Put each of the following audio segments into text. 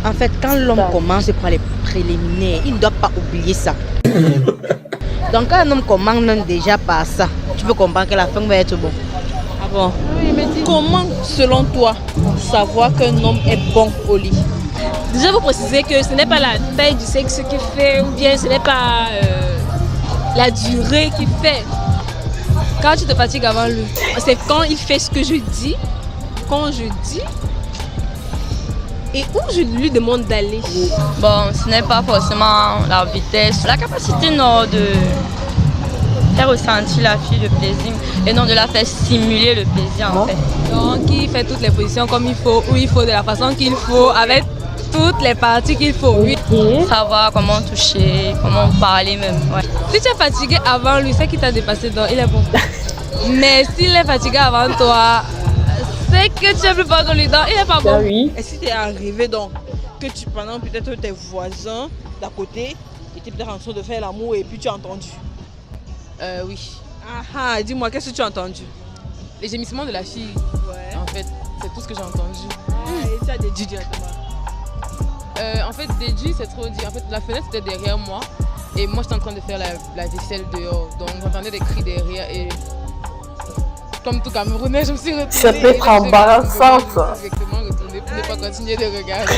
En fait, quand l'homme commence par les préliminaires, il ne doit pas oublier ça. Donc quand un homme commence déjà par ça, tu peux comprendre que la fin va être bon. Ah bon? Oui, mais comment, selon toi, savoir qu'un homme est bon au lit? Déjà, vous précisez que ce n'est pas la taille du sexe qui fait, ou bien ce n'est pas la durée qui fait. Quand tu te fatigues avant lui, c'est quand il fait ce que je dis, quand je dis, et où je lui demande d'aller. Bon, ce n'est pas forcément la vitesse, la capacité non de faire ressentir la fille le plaisir et non de la faire simuler le plaisir en fait. Donc il fait toutes les positions comme il faut, où il faut, de la façon qu'il faut, avec toutes les parties qu'il faut. Oui. Savoir comment toucher, comment parler même. Ouais. Si tu es fatigué avant lui, c'est qu'il t'a dépassé, donc il est bon. Mais s'il est fatigué avant toi, c'est que tu es plus fort que lui, donc il n'est pas bon. Oui. Et si tu es arrivé donc, que tu pendant peut-être tes voisins d'à côté étaient peut-être en train de faire l'amour et puis tu as entendu? Oui. Ah, dis-moi, qu'est-ce que tu as entendu? Les gémissements de la fille. Ouais. En fait, c'est tout ce que j'ai entendu. Et tu as déduit directement? En fait, déduit, c'est trop dit. En fait, la fenêtre était derrière moi et moi j'étais en train de faire la vaisselle dehors. Donc j'entendais des cris derrière et comme tout Camerounais, je me suis retournée. Ça peut être embarrassant ça. Exactement, retournée pour ne pas continuer de regarder.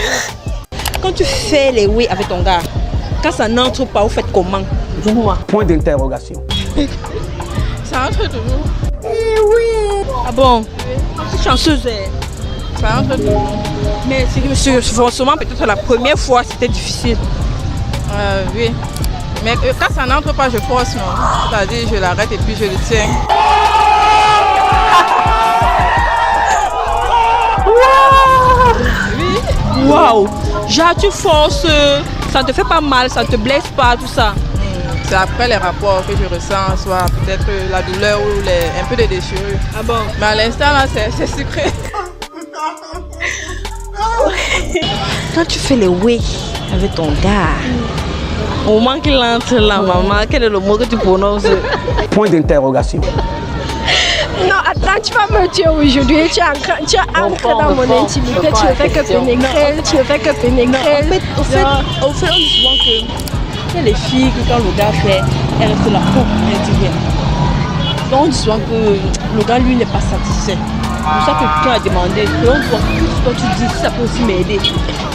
Quand tu fais les oui avec ton gars, quand ça n'entre pas, vous faites comment? Dis-moi. Point d'interrogation. Ça entre toujours. Eh oui. Ah bon? C'est chanceuse. Ça entre toujours. Mais c'est forcément peut-être la première fois c'était difficile. Oui. Mais quand ça n'entre pas, je force, non. C'est-à-dire, je l'arrête et puis je le tiens. Oui. Waouh. Genre, tu forces, ça ne te fait pas mal, ça ne te blesse pas, tout ça. C'est après les rapports que je ressens, soit peut-être la douleur ou un peu de déchirure. Ah bon? Mais à l'instant, là, c'est sucré. Quand tu fais les oui avec ton gars, au moment qu'il entre là, maman, quel est le mot que tu prononces? Point d'interrogation. Non, attends, tu vas me tuer aujourd'hui. Tu entres dans mon intimité, tu ne fais que pénétrer, tu ne fais que pénétrer. Au fait, on dit souvent que il y a les filles que quand le gars fait, elles restent là, elles disent rien. Donc on dit souvent que le gars lui n'est pas satisfait. C'est pour ça que tu as demandé. Selon toi, toi tu dis ça peut aussi m'aider.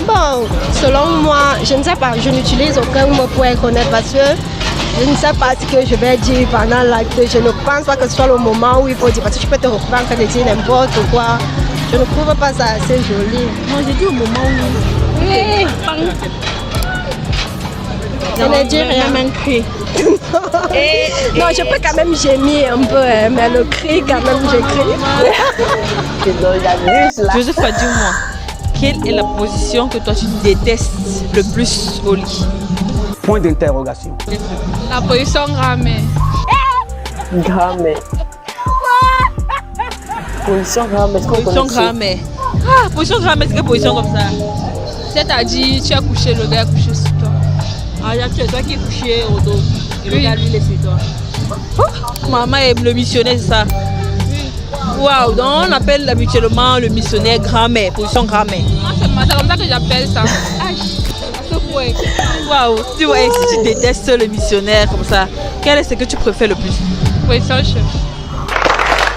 Bon, selon moi, je ne sais pas, je n'utilise aucun mot pour être honnête parce que je ne sais pas ce que je vais dire pendant l'acte. Je ne pense pas que ce soit le moment où il faut dire parce que tu peux te reprendre quand tu dis n'importe quoi. Je ne trouve pas ça assez joli. Moi j'ai dit au moment où. Oui. Je ne dis rien. Même cri. Non, je peux quand même gémir un peu, hein, mais le cri, quand même, je crie. Joseph, dis-moi, quelle est la position que toi tu détestes le plus au lit? Point d'interrogation. La position ramée. Grammaire. Position grammaire. Position grammaire. Ah, position grammaire, c'est quelle position comme ça? C'est-à-dire, tu as couché, le gars a couché sur toi. Ah, c'est toi qui es couché au dos. Et le gars, lui, il est sur toi. Oh, maman est le missionnaire, c'est ça? Waouh, donc on appelle habituellement le missionnaire grand-mère, position grand-mère. C'est comme ça que j'appelle ça. Aïe, à ce point. Waouh, tu vois, si tu détestes le missionnaire comme ça, quel est ce que tu préfères le plus? Position cheval.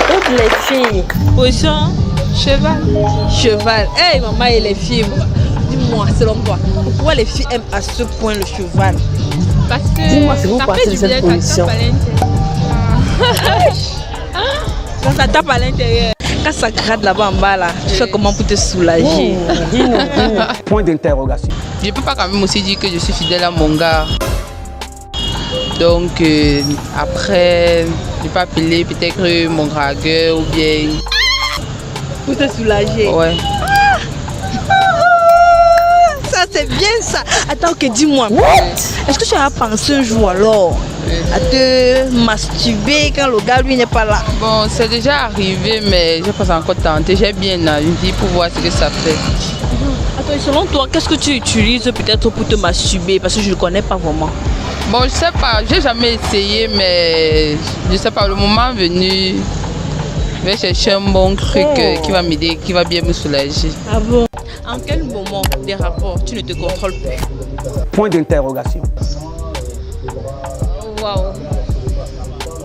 Toutes les filles. Position Cheval. cheval. Hey, maman et les filles, dis-moi, selon toi, pourquoi les filles aiment à ce point le cheval? Parce que Dis-moi si vous ça partez fait de du cette bien, position. ça tape à l'intérieur. Quand ça tape à l'intérieur, quand ça gratte là-bas en bas, là, tu fais comment pour te soulager? Dis-nous. Point d'interrogation. Je ne peux pas quand même aussi dire que je suis fidèle à mon gars. Donc après, je peux appeler peut-être mon dragueur ou bien... Pour te soulager. Ouais. Ça c'est bien ça. Attends que dis-moi. Est-ce que tu as pensé un jour alors à te masturber quand le gars lui n'est pas là? Bon, c'est déjà arrivé, mais je pense encore tenter. J'ai bien envie pour voir ce que ça fait. Attends, et selon toi, qu'est-ce que tu utilises peut-être pour te masturber? Parce que je ne le connais pas vraiment. Bon, je sais pas, j'ai jamais essayé, mais je sais pas, le moment venu, je vais chercher un bon truc qui va m'aider, qui va bien me soulager. Ah bon? En quel moment des rapports tu ne te contrôles plus? Point d'interrogation. Waouh.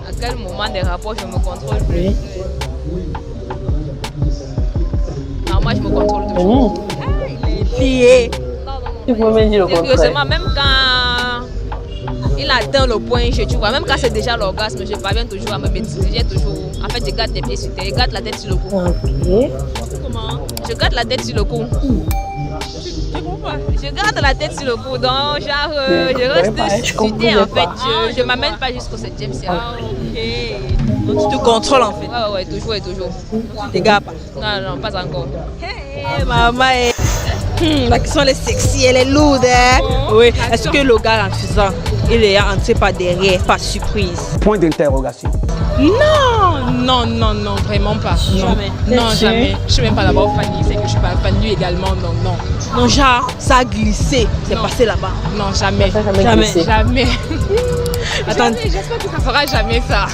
À quel moment des rapports je me contrôle plus? Non, moi je me contrôle toujours. Lié. Tu peux me dire le contraire. Sérieusement, même quand il atteint le point G, tu vois, même quand c'est déjà l'orgasme, je parviens toujours à me maîtriser. J'ai toujours. En fait, je garde les pieds sur terre, je garde la tête sur le cou. Ok. Comment? Je garde la tête sur le cou. Je garde la tête sur le cou, donc genre je reste sur terre en fait. Je m'amène pas jusqu'au 7e ciel. Ah, ok. Donc tu te contrôles en fait. Ouais, toujours et toujours. Tu t'égares pas. Non, pas encore. Hey, maman, la question elle est sexy, elle est lourde. Hein? Oui. Est-ce que le gars en faisant, il est entré par derrière, par surprise? Point d'interrogation. Non, vraiment pas. Jamais. Non, jamais. Je suis même pas d'abord Fanny, c'est que je suis pas fan lui également, donc non. Non, genre, ça a glissé, c'est Non. passé là-bas. Non, jamais. Jamais. Jamais. Attends. Jamais, j'espère que ça fera jamais ça.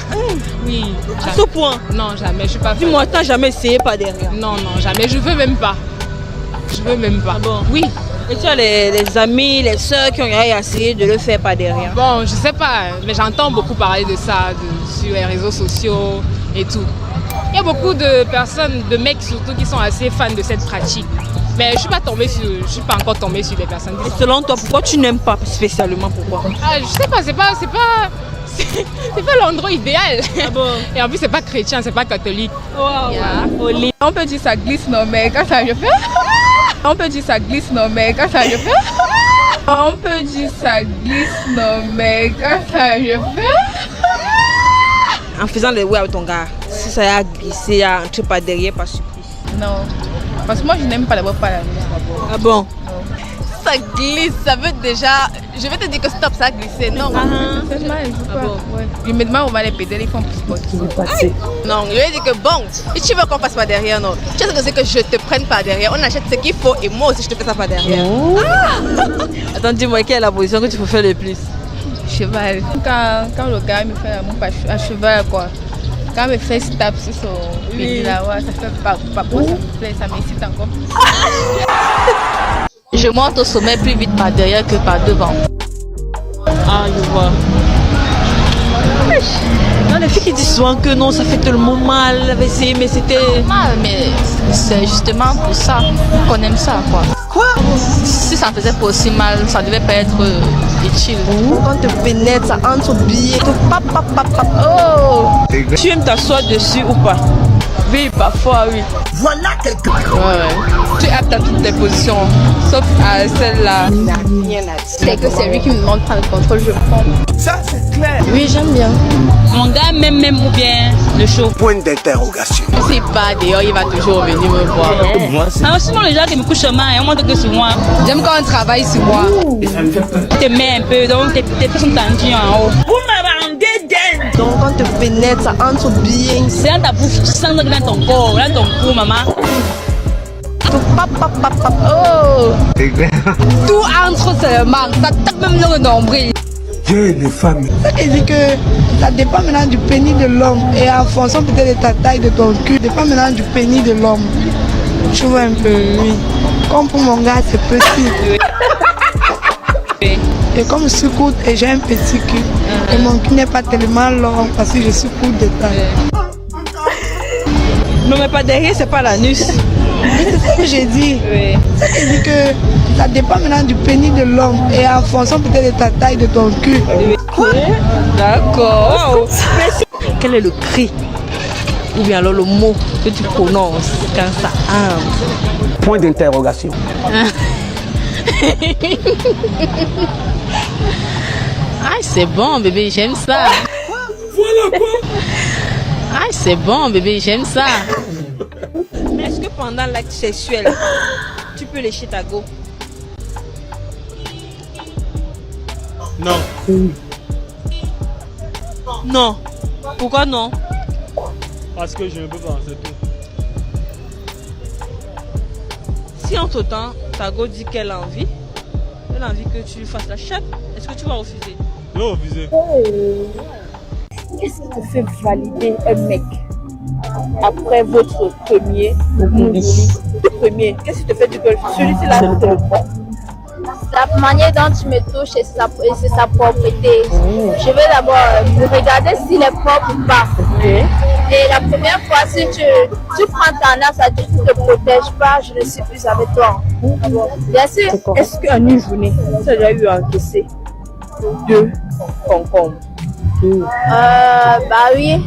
Oui. À Jamais. ce point, Non, jamais, je suis pas fan. dis-moi, t'as jamais essayé par derrière? Non, jamais. Je veux même pas. Je veux même pas. Ah bon? Oui. Et tu as les amis, les soeurs qui ont essayé de le faire par derrière? Bon, je sais pas, mais j'entends beaucoup parler de ça sur les réseaux sociaux et tout. Il y a beaucoup de personnes, de mecs surtout, qui sont assez fans de cette pratique. Mais je suis pas encore tombée sur des personnes qui Et sont... selon toi, pourquoi tu n'aimes pas spécialement? Pourquoi? Ah, je sais pas, c'est pas l'endroit idéal. Ah bon? Et en plus, c'est pas chrétien, c'est pas catholique. Wow. Yeah. On peut dire ça glisse, non, mais quand ça je fais. On peut dire ça glisse, non, mais quand ça je fais. On peut dire ça glisse, non, mais quand ça je fais. En faisant les ouais avec ton gars, si ça a glissé, a entré par derrière, par surprise. Non, parce que moi je n'aime pas d'abord pas la glisse d'abord. Ah bon? Ça glisse, ça veut déjà. Je vais te dire que stop, ça a glissé. Non, franchement, je joue pas. Ouais. Ils me demandent où on va les pédales, ils font plus sport. Non, je vais dire que bon, si tu veux qu'on passe par derrière, non. Tu sais que je te prenne par derrière, on achète ce qu'il faut et moi aussi je te fais ça par derrière. Attends, dis-moi, quelle est la position que tu peux faire le plus? Cheval. Quand le gars me fait l'amour à cheval, quoi. Quand il me fait stop sur son pédale, là, ouais, ça fait pas bon, ça me plaît, ça m'excite encore plus. Je monte au sommet plus vite par derrière que par devant. Ah, je vois. Non, les filles qui disent souvent que non, ça fait tellement mal, elle avait essayé, mais c'était... Mal, mais c'est justement pour ça qu'on aime ça, quoi. Quoi? Si ça me faisait pas aussi mal, ça devait pas être utile. Quand on te pénètre, ça entre bien. Oh! Tu aimes t'asseoir dessus ou pas? Oui, parfois, oui. Voilà quelqu'un. Ouais. Tu es apte à toutes les positions, sauf à celle-là. C'est que c'est lui qui me demande de prendre le contrôle, je prends. Ça, c'est clair. Oui, j'aime bien. Mon gars même ou bien le show? Point d'interrogation. Si pas dehors, il va toujours venir me voir. Ah, sinon les gens qui me couchent main, on montre que sur moi. J'aime quand on travaille sur moi. Tu te mets un peu, donc tes pieds sont tendus en haut. Vous me rendez dingue. Donc quand on te pénètre, ça entre bien. C'est dans ta bouche, tu sens dans ton corps, dans ton cou, maman. Oh! Tout entre seulement, ça tape même dans le nombril. Dieu les femmes. Ça veut dire que ça dépend maintenant du pénis de l'homme et en fonction peut-être de ta taille de ton cul, ça dépend maintenant du pénis de l'homme. Je vois un peu, oui. Comme pour mon gars, c'est petit. Et comme je suis courte et j'ai un petit cul, et mon cul n'est pas tellement long parce que je suis courte de taille. Non, mais pas derrière, c'est pas l'anus. C'est ça que j'ai dit. Oui. Ça veut dire que ça dépend maintenant du pénis de l'homme et en fonction peut-être de ta taille de ton cul. Quoi? D'accord. Quel est le cri ou bien alors le mot que tu prononces quand ça entre? Point d'interrogation. Ah, c'est bon, bébé, j'aime ça. Voilà quoi. Ah, c'est bon, bébé, j'aime ça. Mais est-ce que pendant l'acte sexuel, tu peux lécher ta go? Non. Non. Pourquoi non? Parce que je ne peux pas, c'est tout. Si entre-temps, ta go dit qu'elle a envie que tu lui fasses la chatte, est-ce que tu vas refuser? Je vais refuser. Qu'est-ce qui te fait valider un mec après votre premier Tout premier, qu'est-ce qui te fait dire que celui-ci-là, c'est le bon? La manière dont tu me touches et c'est sa propreté. Je vais d'abord regarder s'il est propre ou pas. Et la première fois, si tu prends tendance à dire que tu ne te protèges pas, je ne suis plus avec toi. Bien sûr. Est-ce qu'en une journée, tu as déjà eu à encaisser 2 concombres? Bah oui.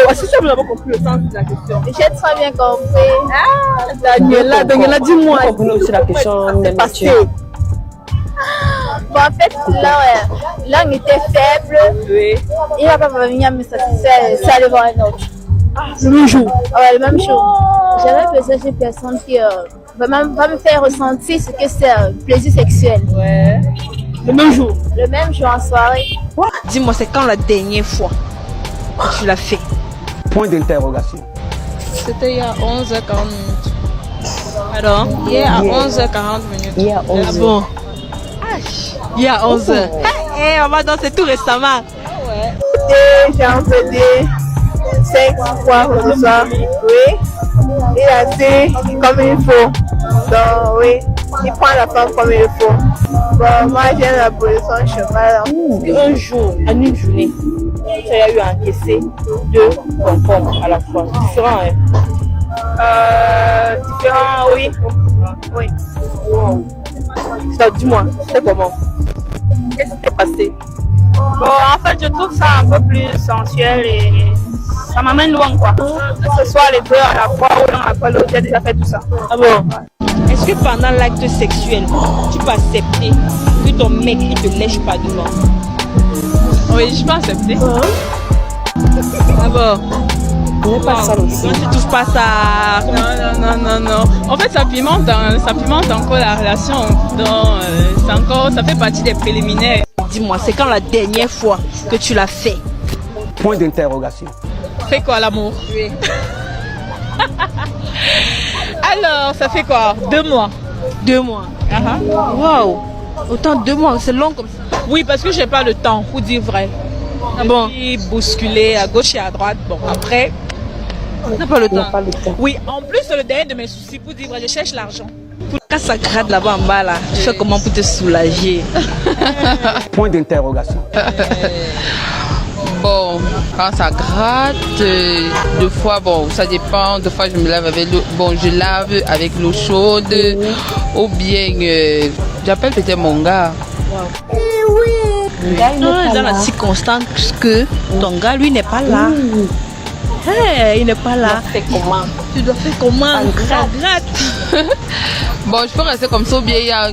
Est-ce que tu as vraiment compris le sens de la question? J'ai très bien compris. Daniela, dis-moi. J'ai compris aussi la question. C'est passé. Bon, en fait, là, on était faible. Oui. Il va pas venir me satisfaire. Ça allait voir un autre. Le même jour? Ouais, le même jour. J'avais besoin d'une personne qui va me faire ressentir ce que c'est plaisir sexuel. Ouais. Le même jour? Le même jour en soirée. Dis-moi, c'est quand la dernière fois que tu l'as fait? Point d'interrogation. C'était il y a 11h40 minutes. Alors, hier à 11h40 minutes. Hier à 11h. Ah bon? Il y a 11h. On va danser tout récemment. J'ai empêché 5 fois ce soir. Oui. Il a dit comme il faut. Donc, oui. Il prend la femme comme il faut. Bon, moi, j'ai la position cheval. Un jour, en une journée, tu as eu à encaisser 2 concombres à la fois. Différents, hein? Différents, oui. Oui. Wow. Dis-moi, c'est comment? Qu'est-ce qui s'est passé? Bon, en fait, je trouve ça un peu plus sensuel et ça m'amène loin, quoi. Que ce soit les 2 à la fois ou l'un après l'autre, j'ai déjà fait tout ça. Ah bon? Est-ce que pendant l'acte sexuel, tu peux accepter que ton mec il te lèche pas devant? Oui, je peux accepter. Ah bon? On n'est pas sale aussi. Non, tu touches pas ça. Non. En fait, ça pimente encore la relation. Donc, ça fait partie des préliminaires. Dis-moi, c'est quand la dernière fois que tu l'as fait? Point d'interrogation. Fait quoi l'amour? Oui. Alors, ça fait quoi? 2 mois. 2 mois. Waouh! Autant 2 mois, c'est long comme ça. Oui, parce que j'ai pas le temps, pour dire vrai. Ah bon? Bousculer à gauche et à droite. Bon, après, on n'a pas le temps. Oui, en plus, c'est le dernier de mes soucis, pour dire vrai, je cherche l'argent. Quand ça gratte là-bas en bas, là, tu fais comment pour te soulager? Point d'interrogation. Bon, quand ça gratte, 2 fois, bon, ça dépend. 2 fois, je me lave avec l'eau. Bon, je lave avec l'eau chaude. Ou bien, j'appelle peut-être mon gars. Wow. Dans la circonstance que ton gars, lui, n'est pas là. Hey, il n'est pas là. Tu dois faire comment? Ça gratte. Bon, je peux rester comme ça ou bien il y a...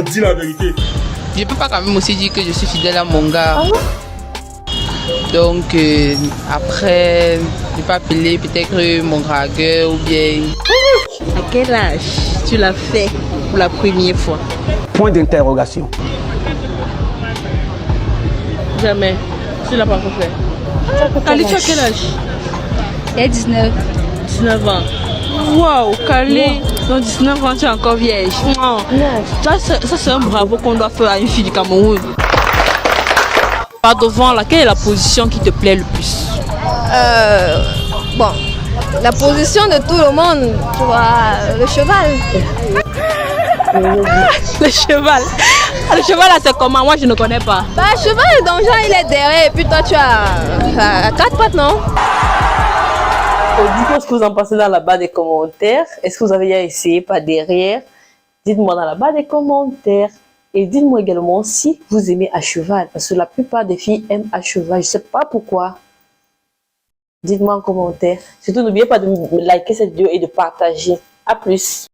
Dis la vérité. Je peux pas quand même aussi dire que je suis fidèle à mon gars. Donc, après, je peux appeler peut-être mon dragueur ou bien... À quel âge tu l'as fait pour la première fois? Point d'interrogation. Jamais. Tu l'as pas encore fait. Kali, tu as quel âge? Il y a 19. 19 ans. Waouh, Kali, dans 19 ans, tu es encore vierge. Ça, c'est un bravo qu'on doit faire à une fille du Cameroun. Par devant, là, quelle est la position qui te plaît le plus? Bon, la position de tout le monde, tu vois, le cheval. Le cheval. Le cheval là c'est comment? Moi je ne connais pas. Bah cheval donc genre il est derrière et puis toi tu as 4 pattes, non? Dites-moi ce que vous en pensez dans la barre des commentaires. Est-ce que vous avez déjà essayé par derrière? Dites-moi dans la barre des commentaires. Et dites-moi également si vous aimez à cheval. Parce que la plupart des filles aiment à cheval. Je ne sais pas pourquoi. Dites-moi en commentaire. Surtout n'oubliez pas de liker cette vidéo et de partager. A plus.